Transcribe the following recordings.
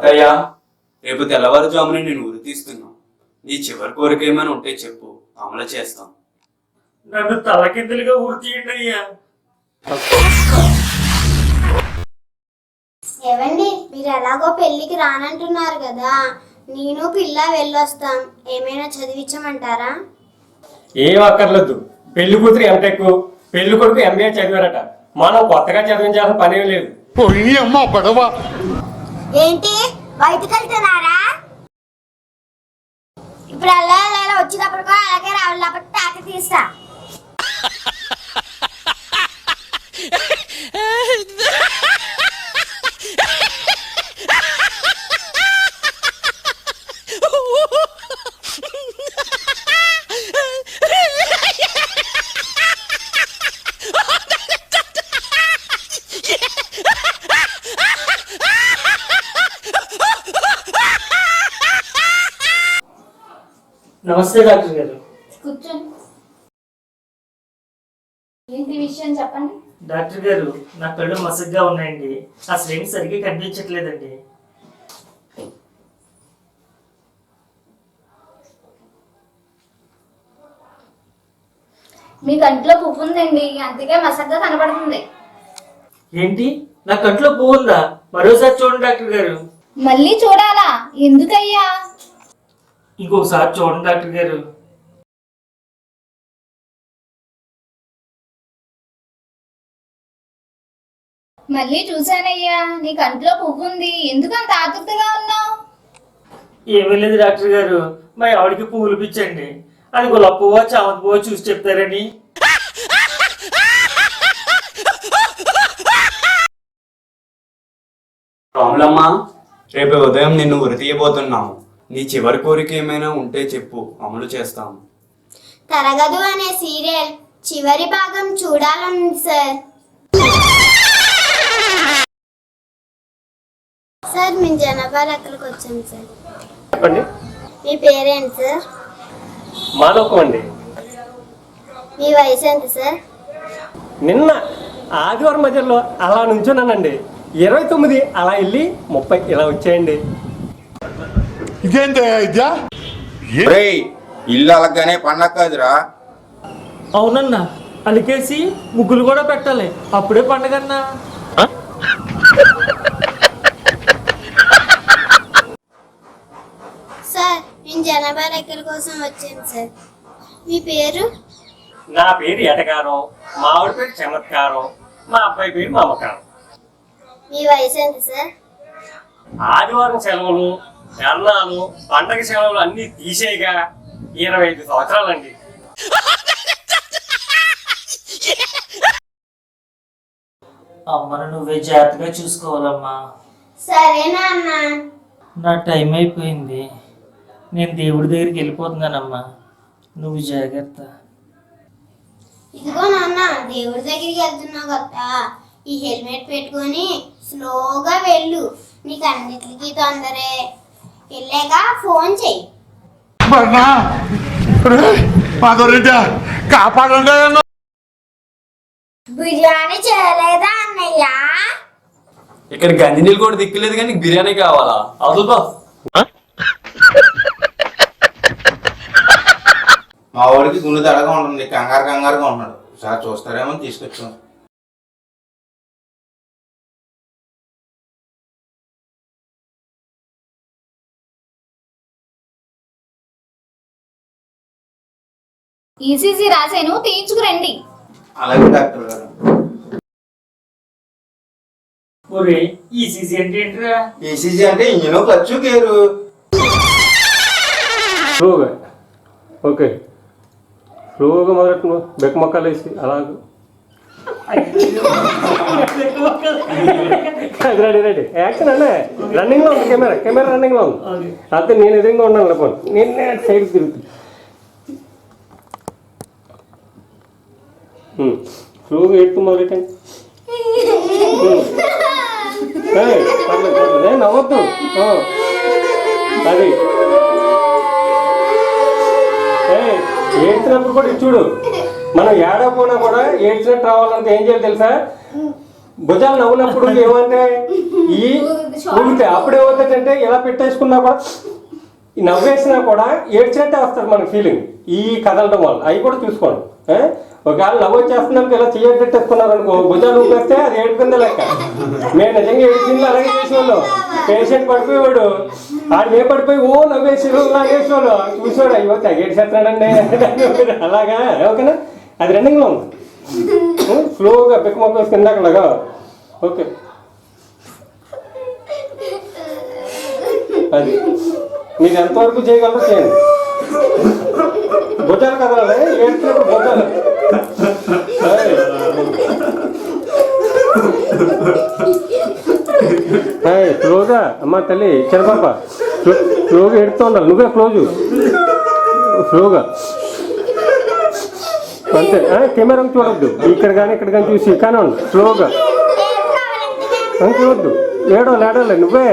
అత్తయ్య, రేపు తెల్లవారుజామున నేను ఉరి తీస్తున్నాను. నీ చివరి కోరిక ఏమైనా ఉంటే చెప్పు, అమలు చేస్తాం. నన్ను తలకిందులుగా ఊరి తీయండి అయ్యా. ఏవండి, మీరు ఎలాగో పెళ్లికి రానంటున్నారు కదా, నేను పిల్ల వెళ్ళొస్తాం. ఏమైనా చదివించమంటారా? ఏం అక్కర్లేదు. పెళ్లి కూతురు ఎంటెక్, పెళ్లి కొడుకు ఎంబీఏ చదివారట. మనం కొత్తగా చదివించాల్సిన పనేం లేదు. ఏంటి, బయటకు వెళ్తున్నారా? ఇప్పుడు అలా వచ్చినప్పుడు అలాగే రావాలి, లేకపోతే తాత తీస్తా. నమస్తే డాక్టర్ గారు. కూర్చోండి. ఏంటి విషయం చెప్పండి. డాక్టర్ గారు, నా కళ్ళు మసగ్గా ఉన్నాయండి. అసలు ఏమి సరిగ్గా కనిపించట్లేదండి. మీ కంట్లో పువ్వు ఉందండి, అందుకే మసగ్గా కనబడుతుంది. ఏంటి, నా కంట్లో పువ్వు ఉందా? మరోసారి చూడండి డాక్టర్ గారు. మళ్ళీ చూడాలా? ఎందుకయ్యా? ఇంకొకసారి చూడండి డాక్టర్ గారు. మళ్ళీ చూశానయ్యా, నీ కంట్లో పువ్వు ఉంది. ఎందుకంత ఆతృతగా ఉన్నావు? ఏమీ లేదు డాక్టర్ గారు, మా ఆవిడకి పువ్వులు పిచ్చండి. అది గులాబీ పువ్వు, చామంతి పువ్వు చూసి చెప్తారని. రాములమ్మ, రేపు ఉదయం నిన్ను ఉరి తీయబోతున్నాము. నీ చివరి కోరిక ఏమైనా ఉంటే చెప్పు, అమలు చేస్తాము. తరగదు అనే సీరియల్ చివరి భాగం చూడాలండి సార్. సార్, మేము జనాభా లెక్కలకు వచ్చాం సార్. చెప్పండి. మీ పేరేంటి సార్? మాలోకం అండి. మీ వయసు ఎంత సార్? నిన్న ఆదివారం మధ్యలో అలా నుంచున్నానండి. 29 అలా వెళ్ళి 30 ఇలా వచ్చాయండి. ఇల్లు అలాగనే పండగ కాదురా. అవునన్నా, అలికేసి ముగ్గులు కూడా పెట్టాలి, అప్పుడే పండగన్నా. సార్, మేము జనాభా లెక్కల కోసం వచ్చాం సార్. మీ పేరు? నా పేరు ఎటకారం, మా ఆవిడ పేరు చమత్కారం, మా అబ్బాయి పేరు మమకారం. మీ వయసు ఎంత సార్? ఆదివారం సెలవులు, ధర్నాలు, పండగ సెలవులు అన్ని తీసేయగా 25 సంవత్సరాలండి. అమ్మను నువ్వే జాగ్రత్తగా చూసుకోవాలమ్మా. సరేనా అన్న? నా టైం అయిపోయింది, నేను దేవుడి దగ్గరికి వెళ్ళిపోతున్నానమ్మా. నువ్వు జాగ్రత్త. ఇదిగో నాన్న, దేవుడి దగ్గరికి వెళ్తున్నావు కదా, ఈ హెల్మెట్ పెట్టుకొని స్లోగా వెళ్ళు. నీకు అన్నిటికీ తొందరే. వెళ్ళాక ఫోన్ చెయ్యి. బిర్యానీ చేయలేదా అన్నయ్య? ఇక్కడ గంజి నీళ్ళు కూడా దిక్కులేదు, కానీ నీకు బిర్యానీ కావాలా? అవుతుందో. మా వాడికి గుండె దడగా ఉంటుంది, కంగారుగా ఉన్నాడు. సార్ చూస్తారేమో తీసుకొచ్చాం. ఈసీసీ రాసాను, తీయించుకురండి. అలాగే డాక్టర్ గారు. ఈసీసీ అంటే ఏంటిరా? ఈసీజీ అంటే ఇంజిన్ క్లచ్ గేరు. ఓకే, స్లోగా మొదటి బెక్క మొక్కలు వేసి అలాగే రెడీ యాక్షన్ అనే రన్నింగ్ లో ఉంది. కెమెరా రన్నింగ్ లో ఉంది. అయితే నేను ఎదురుగా ఉన్నాను లేకపోతే నేను సైడ్ తిరుగుతుంది. స్లోగా ఎత్తు మొదలెట్టండి. నవ్వద్దు. అది ఏడ్చినప్పుడు కూడా చూడు, మనం ఏడకపోయినా కూడా ఏడ్చినట్టు రావాలంటే ఏం చేయాలి తెలుసా? భుజాలు నవ్వునప్పుడు ఏమంటే ఈ ఊగితే అప్పుడు ఏమవుతుందంటే ఇలా పెట్టేసుకున్నా కూడా ఈ నవ్వేసినా కూడా ఏడ్చినట్టే వస్తుంది మనకి ఫీలింగ్ ఈ కదలడం వల్ల. అవి కూడా చూసుకోండి. ఒకవేళ నవ్వు వచ్చేస్తున్నారు ఇలా చేయట్టేసుకున్నారు అనుకో, భుజాలు ఊపేస్తే అది ఏడుకుందే లెక్క. మేము నిజంగా ఏడ్చింది అలాగే చేసేవాళ్ళం. పేషెంట్ పడిపోయేవాడు, ఆడు ఏ పడిపోయి ఓ నవ్వేసేవాళ్ళు లాగేసేవాళ్ళు చూసేవాడు, అయ్యో తగ్గేసేస్తున్నాడండి అలాగా. ఓకేనా, అది రన్నింగ్లో ఉంది. స్లోగా బిక్కమొక్క వేసి కిందకలాగా. ఓకే, అది మీరు ఎంతవరకు చేయగలరో చేయండి. భుజాలు కదలాలి, ఏడ్చినప్పుడు భుజాలు. స్లోగా అమ్మ తల్లి చిన్నపాప స్లోగా ఎడుతూ ఉండాలి. నువ్వే స్లోగా అంతే. కెమెరా చూడొద్దు, ఇక్కడ కానీ చూసి కానీ స్లోగా చూడొద్దు. ఏడవలే నువ్వే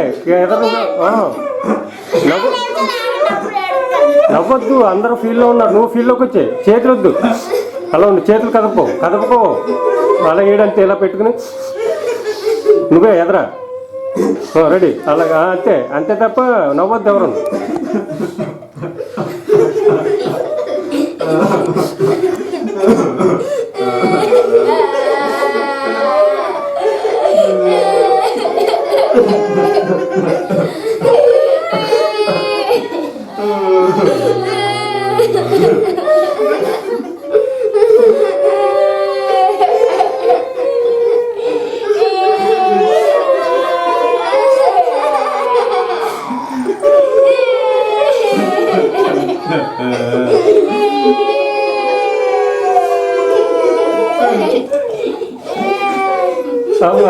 నవ్వద్దు. అందరూ ఫీల్డ్లో ఉన్నారు, నువ్వు ఫీల్డ్లోకి వచ్చే. చేతులు వద్దు, అలా ఉండు. చేతులు కదపకో అలా ఏడంతే ఇలా పెట్టుకుని నువ్వే ఎదరా. రెడీ, అలాగా అంతే తప్ప నవ్వద్దు ఎవరు.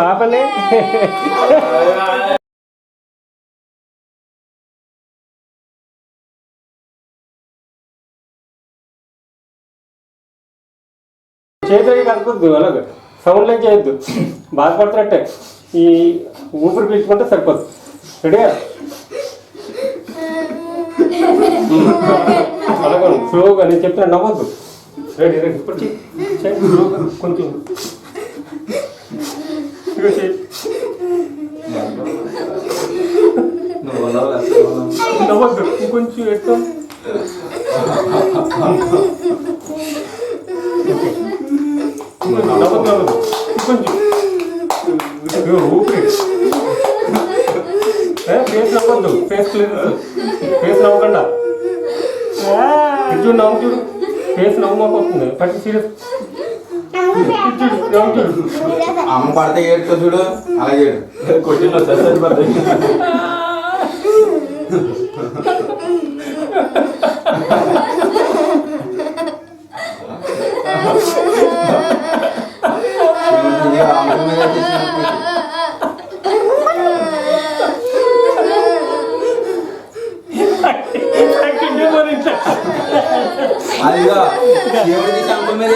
ఆపండి. చేతులకి కలపొద్దు, అలాగే సౌండ్లో చేయొద్దు. బాధపడుతున్నట్టే ఈ ఊపిరి పీల్చుకుంటే సరిపోద్దు. రెడీగా అలాగే స్లోగా నేను చెప్తున్నా, నవ్వద్దు. రెడీ ఇప్పుడు స్లోగా కొంచెం నవ్వద్దు, కొంచెం ఎత్తాం. నవ్వద్దు కొంచెం ఊపిరి. ఫేస్ నవ్వద్దు, ఫేస్ నవ్వకుండా. చూడు నవ్వు, చూడు ఫేస్ నవ్వుకోతుంది. పట్టి సీరియస్ అమ్మ పడితే ఏడుతో చూడు, అలా ఏడు. కొట్టిన సరిపడతాయి. అదిగో శివుడికి శంఖం మీద